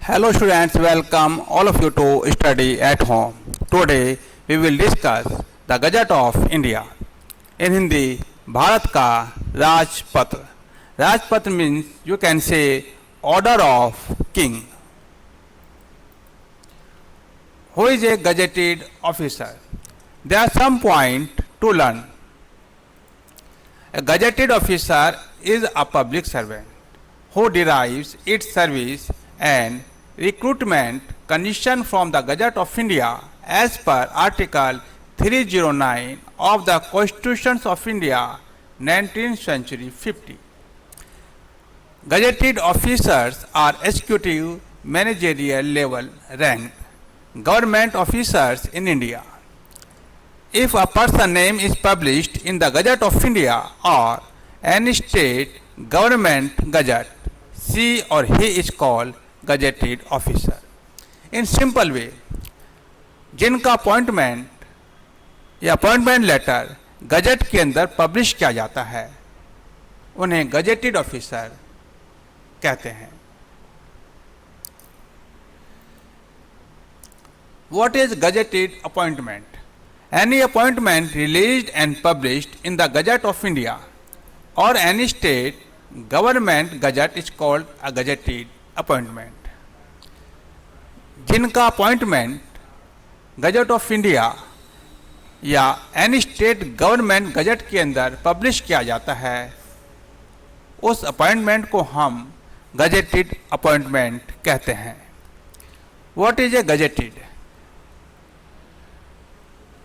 Hello students, welcome all of you to study at home. Today we will discuss the Gazette of India. In Hindi, Bharat का राजपत्र. राजपत्र means you can say order of king. Who is a gazetted officer? There are some point to learn. A gazetted officer is a public servant who derives its service and recruitment condition from the Gazette of India as per Article 309 of the Constitution of India 19th century 50. Gazetted officers are executive managerial level ranked government officers in India. If a person's name is published in the Gazette of India or any state government gazette, she or he is called gazetted officer. In simple way, जिनका appointment या appointment letter gazette के अंदर publish किया जाता है उन्हें gazetted officer कहते हैं. What is gazetted appointment? Any appointment released and published in the Gazette of India or any state government gazette is called a gazetted appointment. जिनका अपॉइंटमेंट गजट ऑफ इंडिया या any state government gazette के अंदर publish किया जाता है उस appointment को हम गजेटेड अपॉइंटमेंट कहते हैं. What is a gazetted?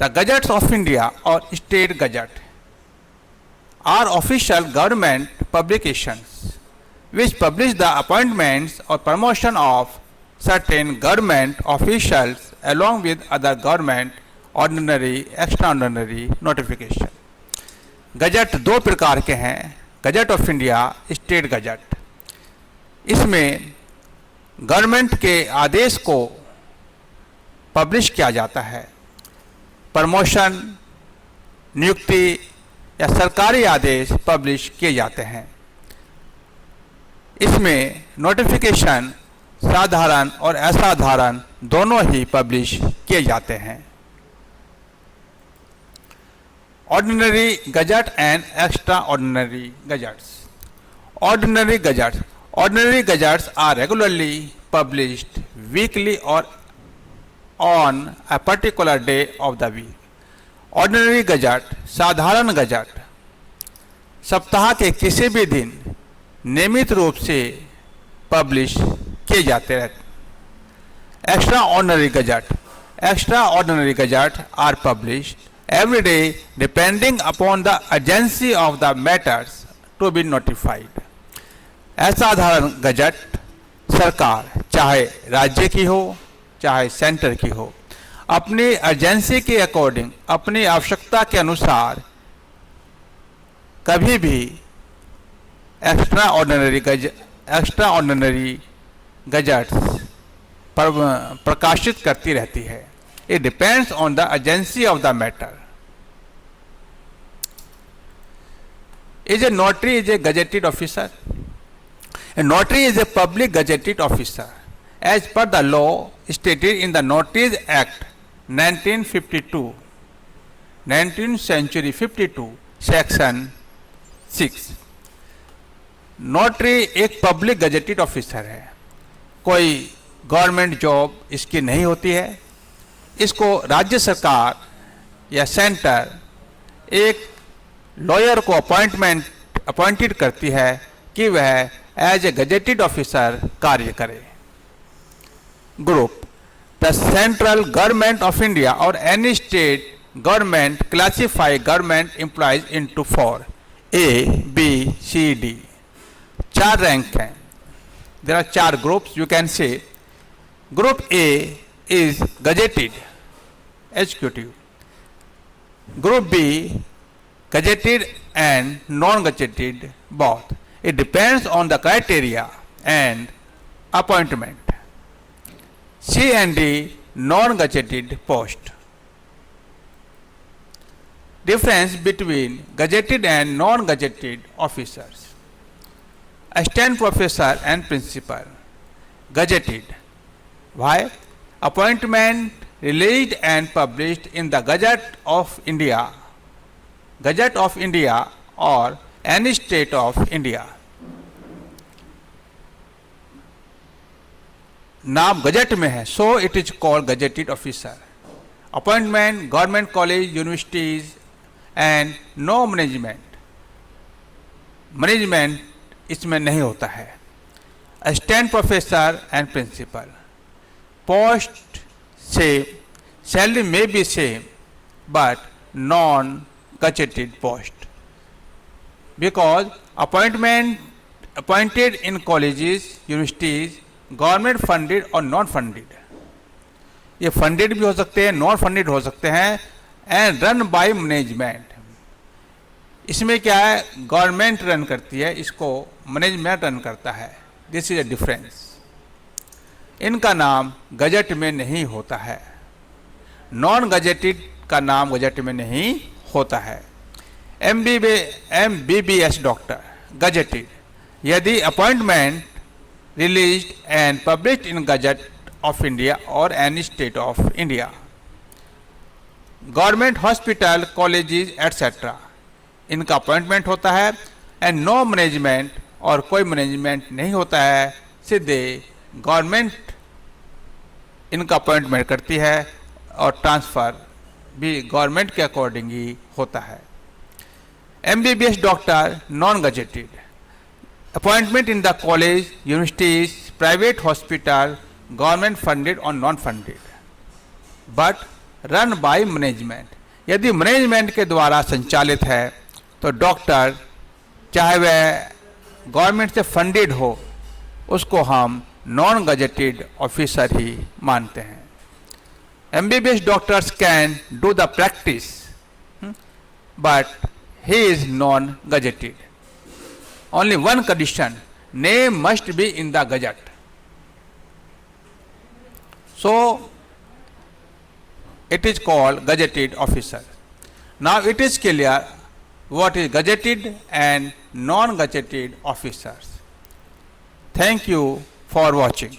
The gazettes of India और state gazette are official government publications which publish the appointments or promotion of certain government officials along with other government ordinary, extraordinary notification. Gazette दो प्रकार के हैं, gazette of India, state gazette. इसमें government के आदेश को publish किया जाता है. प्रमोशन, नियुक्ति या सरकारी आदेश पब्लिश किए जाते हैं. इसमें नोटिफिकेशन साधारण और असाधारण दोनों ही पब्लिश किए जाते हैं. Ordinary gazette and extra ordinary gazettes. Ordinary gazettes are regularly published weekly और on a particular day of the week. Ordinary gazette, साधारण गजट सप्ताह के किसी भी दिन नियमित रूप से पब्लिश किए जाते रहते. Extraordinary gazette are published every day depending upon the urgency of the matters to be notified. असाधारण गजट सरकार, चाहे राज्य की हो चाहे सेंटर की हो, अपनी अर्जेंसी के अकॉर्डिंग, अपनी आवश्यकता के अनुसार कभी भी एक्स्ट्रा ऑर्डिनरी गजट्स प्रकाशित करती रहती है. It depends on the urgency of the matter. Is a notary is a gazetted officer? A notary is a public gazetted officer as per the law stated in the notaries act 1952, 19th century 52, section 6. Notary एक public gazetted officer है. कोई government job इसकी नहीं होती है. इसको राज्य सरकार या सेंटर एक लॉयर को अपॉइंटेड करती है कि वह एज ए गजेटेड ऑफिसर कार्य करे. Group. The central government of India और any state government classify government employees into 4 A, B, C, D. 4 rank हैं. There are 4 groups you can say. Group A is gazetted executive. Group B gazetted and non-gazetted both. It depends on the criteria and appointment. C and D non-gazetted post. Difference between gazetted and non-gazetted officers. Assistant professor and principal. Gazetted Why? Appointment released and published in the Gazette of India or any state of India. नाम gazette में है, so it is called gazetted officer. Appointment, government college, universities and no management इसमें नहीं होता है. Assistant professor and principal. Post same, salary may be same, but non-gazetted post. Because appointed in colleges, universities, government funded और non funded, ये funded भी हो सकते हैं, नॉन फंडेड हो सकते हैं, एंड रन बाय मैनेजमेंट. इसमें क्या है, गवर्नमेंट रन करती है, इसको मैनेजमेंट रन करता है. This is a difference. इनका नाम गजट में नहीं होता है. नॉन गजेटेड का नाम गजट में नहीं होता है. MBBS doctor gazetted. यदि appointment released and published in Gazette of India or any state of India. Government hospital, colleges, etc. इनका अपॉइंटमेंट होता है, एंड नो मैनेजमेंट, और कोई मैनेजमेंट नहीं होता है, सीधे गवर्नमेंट इनका अपॉइंटमेंट करती है और ट्रांसफ़र भी गवर्नमेंट के अकॉर्डिंग ही होता है. MBBS doctor non gazetted. Appointment in the college, universities, private hospital, government funded or non-funded, but run by management. यदि मैनेजमेंट के द्वारा संचालित है तो डॉक्टर, चाहे वह गवर्नमेंट से फंडेड हो, उसको हम नॉन गजेटेड ऑफिसर ही मानते हैं. MBBS doctors can do the practice, but he is non gazetted. Only one condition, name must be in the Gazette. So, it is called gazetted officer. Now it is clear what is gazetted and non-gazetted officers. Thank you for watching.